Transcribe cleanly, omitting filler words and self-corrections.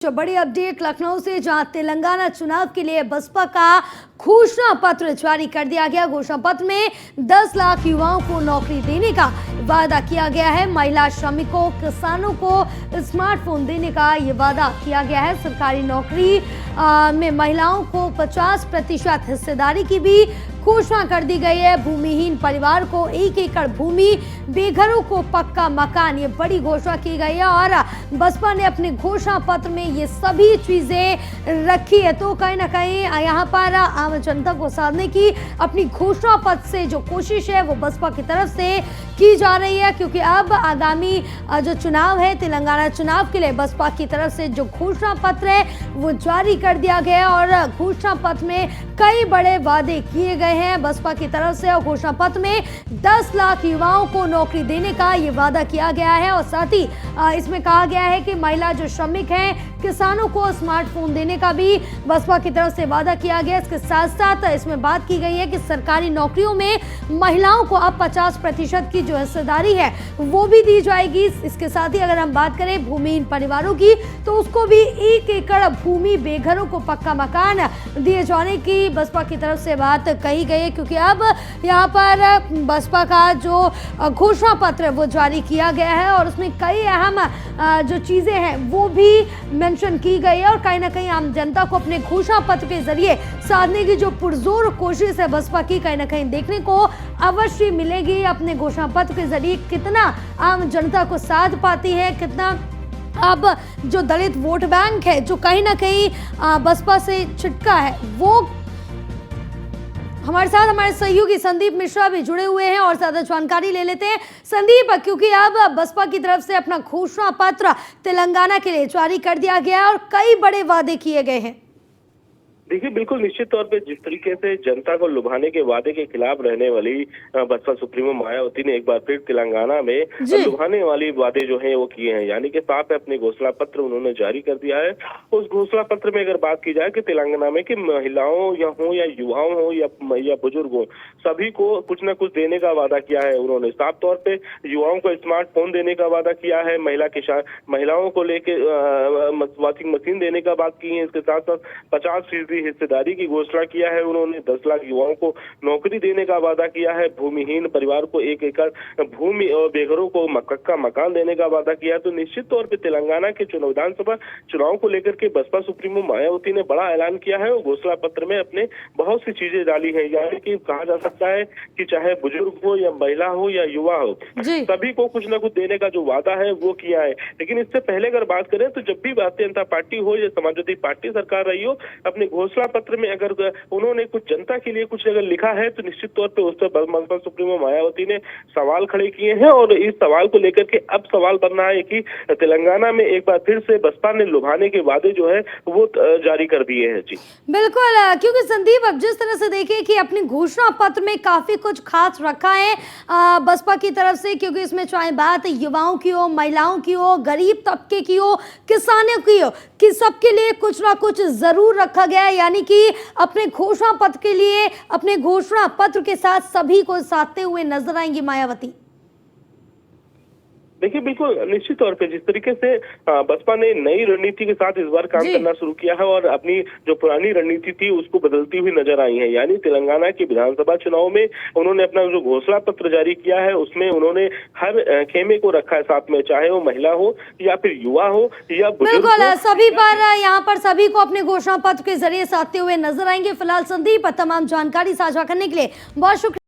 जो बड़ी अपडेट लखनऊ से, जहां तेलंगाना चुनाव के लिए बसपा का घोषणा पत्र जारी कर दिया गया। घोषणा पत्र में 10 लाख युवाओं को नौकरी देने का वादा किया गया है। महिला श्रमिकों, किसानों को स्मार्टफोन देने का ये वादा किया गया है। सरकारी नौकरी में महिलाओं को 50% हिस्सेदारी की भी घोषणा कर दी गई है। भूमिहीन परिवार को 1 एकड़ भूमि, बेघरों को पक्का मकान, ये बड़ी घोषणा की गई है और बसपा ने अपने घोषणा पत्र में ये सभी चीजें रखी है। तो कहीं ना कहीं यहाँ पर आम जनता को साधने की अपनी घोषणा पत्र से जो कोशिश है वो बसपा की तरफ से की जा रही है, क्योंकि अब आगामी जो चुनाव है, तेलंगाना चुनाव के लिए बसपा की तरफ से जो घोषणा पत्र है वो जारी कर दिया गया और घोषणा पत्र में कई बड़े वादे किए गए हैं बसपा की तरफ से। और घोषणा पत्र में 10 लाख युवाओं को नौकरी देने का ये वादा किया गया है और साथ ही इसमें कहा गया है कि महिला जो श्रमिक हैं, किसानों को स्मार्टफोन देने का भी बसपा की तरफ से वादा किया गया। इसके साथ साथ इसमें बात की गई है कि सरकारी नौकरियों में महिलाओं को अब 50% की जो हिस्सेदारी है वो भी दी जाएगी। इसके साथ ही अगर हम बात करें भूमिहीन परिवारों की, तो उसको भी 1 एकड़ भूमि, बेघरों को पक्का मकान दिए जाने की बसपा की तरफ से बात कही गई है, क्योंकि अब यहाँ पर बसपा का जो घोषणा पत्र वो जारी किया गया है और उसमें कई अहम जो चीजें हैं वो भी मेंशन की गई है। और कहीं ना कहीं आम जनता को अपने घोषणा पत्र के जरिए साधने की जो पुरजोर कोशिश है बसपा की, कहीं ना कहीं देखने को अवश्य मिलेगी। अपने घोषणा पत्र के जरिए कितना आम जनता को साध पाती है, कितना अब जो दलित वोट बैंक है जो कहीं ना कहीं बसपा से छिटका है, वो हमारे साथ हमारे सहयोगी संदीप मिश्रा भी जुड़े हुए हैं और ज्यादा जानकारी ले लेते हैं। संदीप, क्योंकि अब बसपा की तरफ से अपना घोषणा पत्र तेलंगाना के लिए जारी कर दिया गया है और कई बड़े वादे किए गए हैं। देखिए, बिल्कुल निश्चित तौर पे जिस तरीके से जनता को लुभाने के वादे के खिलाफ रहने वाली बसपा सुप्रीमो मायावती ने एक बार फिर तेलंगाना में लुभाने वाली वादे जो हैं वो किए हैं, यानी कि साफ अपने घोषणा पत्र उन्होंने जारी कर दिया है। उस घोषणा पत्र में अगर बात की जाए कि तेलंगाना में कि महिलाओं या हो या युवाओं हो या बुजुर्ग हो, सभी को कुछ न कुछ देने का वादा किया है उन्होंने। साफ तौर पे युवाओं को स्मार्टफोन देने का वादा किया है, महिलाओं को लेके वॉशिंग मशीन देने का बात की है। इसके साथ साथ 50% हिस्सेदारी की घोषणा किया है उन्होंने। 10 लाख युवाओं को नौकरी देने का वादा किया है। भूमिहीन परिवार को 1 एकड़ भूमि और बेघरों को पक्का मकान देने का वादा किया है। तो निश्चित तौर पे तेलंगाना के विधानसभा चुनाव को लेकर के बसपा सुप्रीमो मायावती ने बड़ा ऐलान किया है और घोषणा पत्र में अपने बहुत सी चीजें डाली है, यानी कि कहा जा सकता है कि चाहे बुजुर्ग हो या महिला हो या युवा हो, सभी को कुछ न कुछ देने का जो वादा है वो किया है। लेकिन इससे पहले अगर बात करें तो जब भी भारतीय जनता पार्टी हो या समाजवादी पार्टी सरकार रही हो, अपने घोषणा पत्र में अगर उन्होंने कुछ जनता के लिए कुछ अगर लिखा है तो निश्चित तौर पे उस पर बसपा सुप्रीमो मायावती ने सवाल खड़े किए हैं। और इस सवाल को लेकर के अब सवाल बन रहा है कि तेलंगाना में एक बार फिर से बसपा ने लुभाने के वादे जो है वो जारी कर दिए हैं। जी बिल्कुल, क्योंकि संदीप, अब जिस तरह से देखें कि अपने घोषणा पत्र में काफी कुछ खास रखा है बसपा की तरफ से, क्योंकि इसमें चाहे बात युवाओं की हो, महिलाओं की हो, गरीब तबके की हो, किसानों की हो, कि सबके लिए कुछ ना कुछ जरूर रखा गया है। यानी कि अपने घोषणा पत्र के लिए, अपने घोषणा पत्र के साथ सभी को साधते हुए नजर आएंगी मायावती। देखिए, बिल्कुल निश्चित तौर पे जिस तरीके से बसपा ने नई रणनीति के साथ इस बार काम करना शुरू किया है और अपनी जो पुरानी रणनीति थी उसको बदलती हुई नजर आई है, यानी तेलंगाना के विधानसभा चुनाव में उन्होंने अपना जो घोषणा पत्र जारी किया है उसमें उन्होंने हर खेमे को रखा है साथ में, चाहे वो महिला हो या फिर युवा हो या बिल्कुल सभी पर यहाँ पर सभी को अपने घोषणा पत्र के जरिए साधते हुए नजर आएंगे। फिलहाल संदीप, तमाम जानकारी साझा करने के लिए बहुत शुक्रिया।